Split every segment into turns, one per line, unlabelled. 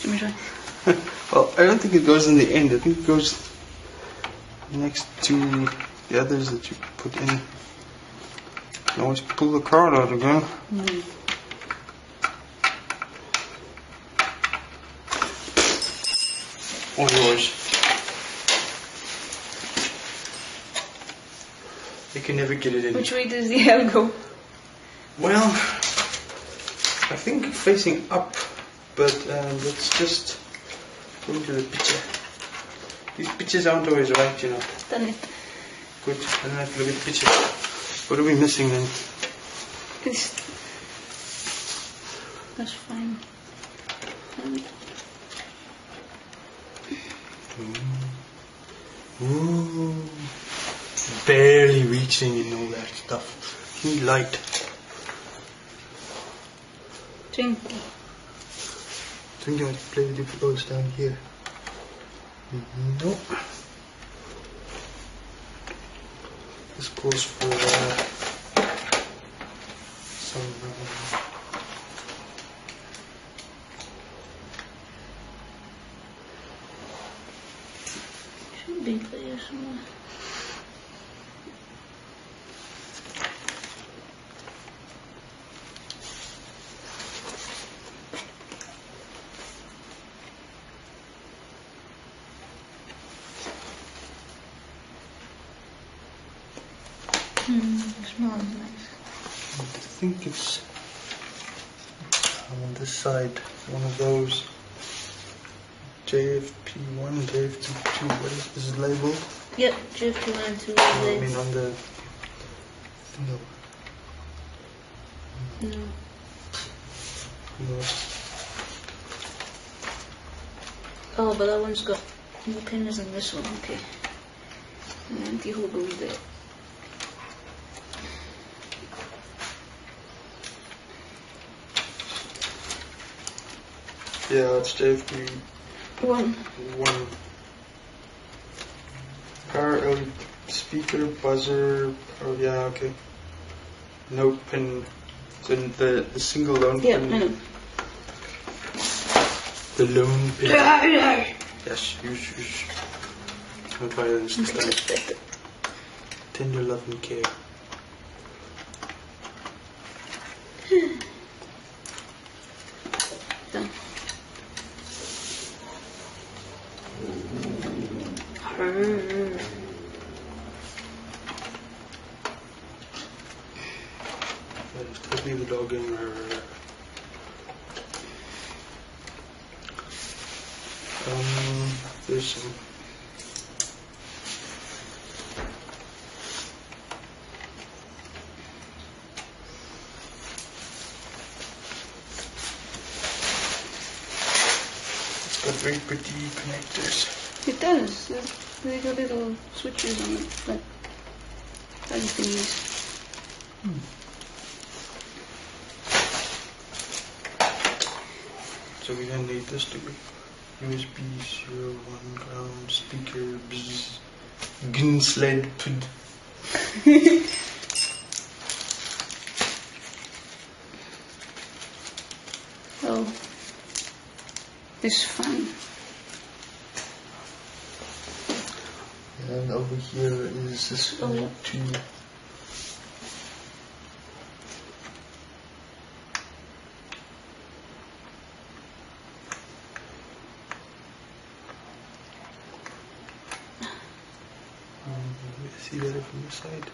Let me try.
Well, I don't think it goes in the end. I think it goes next to the others that you put in. You always pull the card out again. All yours. You can never get it in.
Which way does the L go?
Well, I think facing up, but let's just go into the picture. These pictures aren't always right, you know.
Done it.
Good, I don't have to look at the picture. What are we missing then?
This. That's fine.
Ooh, barely reaching and all that stuff. Need light.
Twinkle.
I think you have to play with the clothes down here. Nope. This calls for some.
Should be clear somewhere. The smell is nice.
I think it's on this side, one of those. JFP1, JFP2, what is it labeled?
Yep, JFP1 and 2
No, I mean on the... No.
No.
No.
Oh, but that one's got more pins than this one, okay. And the empty hole goes there.
Yeah, it's JFP1.
One.
Power LED speaker, buzzer, oh yeah, okay. No pin. So the single lone
Yeah,
pin.
I know.
The lone pin. Yes, use. No violence this time. Tender love and care.
Done.
Let's leave the dog in there. There's some. It's got very pretty connectors.
It does. They got little switches on it, but I just can use.
So we're gonna need this to be USB 01 ground speaker bzz gunsled pud.
Oh, this fan.
And over here is this one too. See that from the side.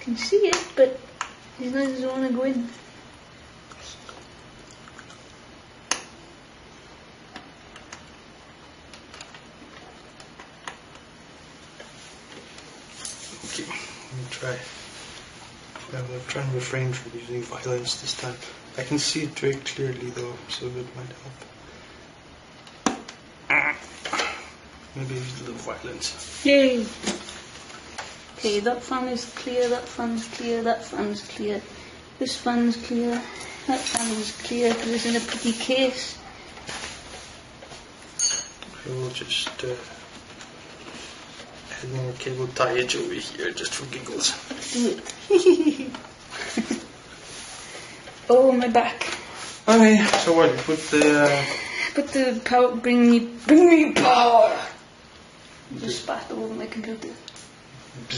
Can see it, but he doesn't want to go in.
Okay, let me try. I'm try and refrain from using violence this time. I can see it very clearly though, so it might help. Maybe use a little violence.
Yay! Okay, that fan is clear, that fan is clear, that fan is clear. This fan is clear, that fan is clear because it's in a pretty case.
We'll just add more cable tieage over here just for giggles.
Do it. Oh, my back.
Okay, so what? Put the
power. Bring me power. Just spat all over my computer.
The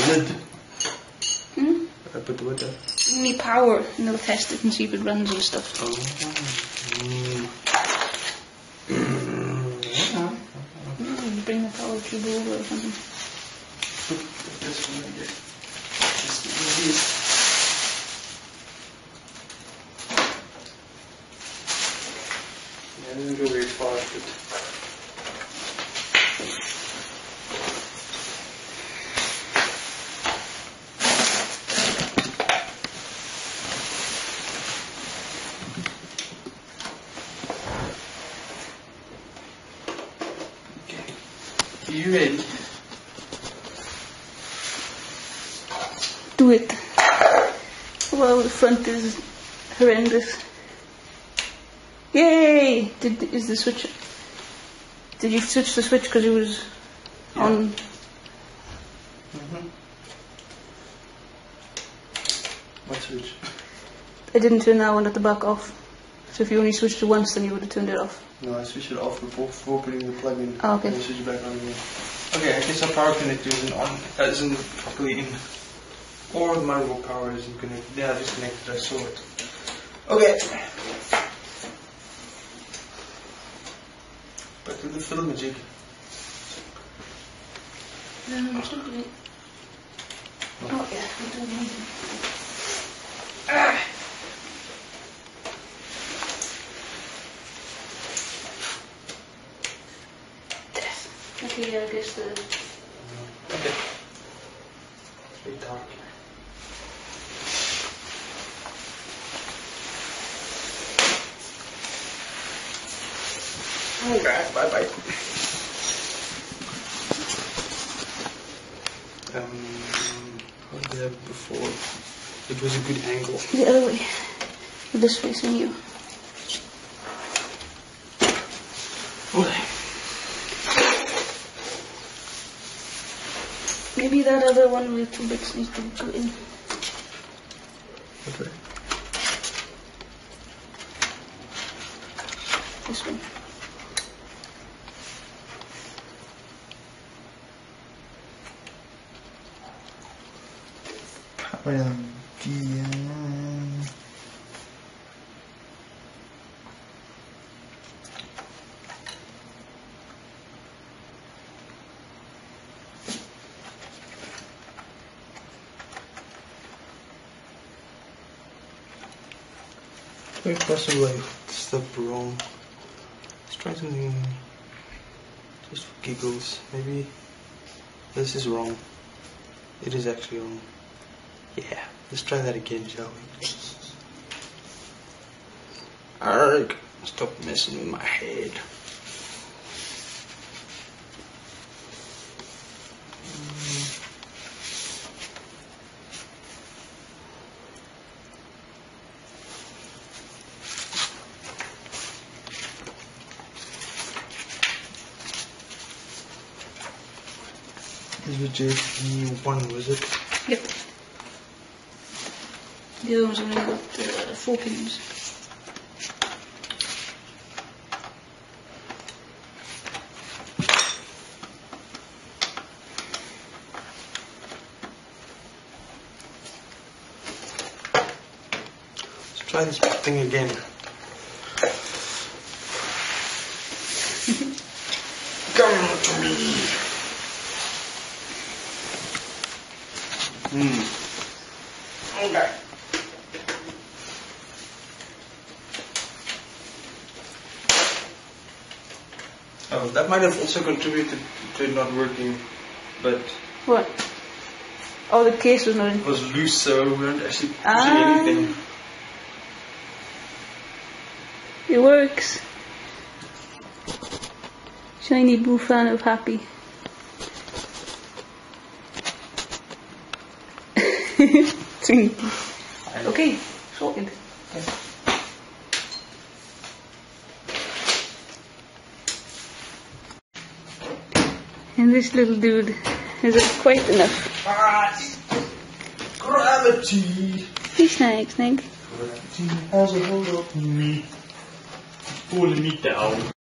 lid. I put the lid there.
Bring me power, and they'll test it and see if it runs and stuff.
Oh.
Bring the power cube over or something.
This one here. Just easiest. Yeah, it doesn't go very far, but. Okay. You ready?
Do it. Well, the front is horrendous. Yay! Is the switch? Did you switch the switch because it was on?
What switch?
I didn't turn that one at the back off. So if you only switched it once, then you would have turned it off.
No, I switched it off before putting the plug in.
Oh, okay.
And switch it back on again. Okay, I guess our power connector isn't properly in. Or the motherboard power isn't connected. Yeah, disconnected, I saw it. Okay. Back to the film magic.
Something. Oh yeah, I don't need it. Okay, yeah, I guess the.
Okay. It's very dark. Okay, bye bye. How did I have it before? It was a good angle.
The other way. With this facing you.
Okay.
Maybe that other one with 2 bits needs to go in.
Okay.
This one.
Very possibly step wrong. Let's try something just for giggles. Maybe this is wrong. It is actually wrong. Yeah, let's try that again, shall we? Arrgh, stop messing with my head. This was JFE1, was it?
Yep. The other one's only got 4 pins.
Let's try this thing again. Come to me. Okay. Oh, that might have also contributed to it not working, but
What? Oh, the case was not in.
it was loose, so we weren't actually pushing anything.
It works. Shiny blue fan of happy. Okay, sorted. And this little dude is quite enough.
Gravity!
Hey, Snake.
Gravity has a hold of me, pulling me down.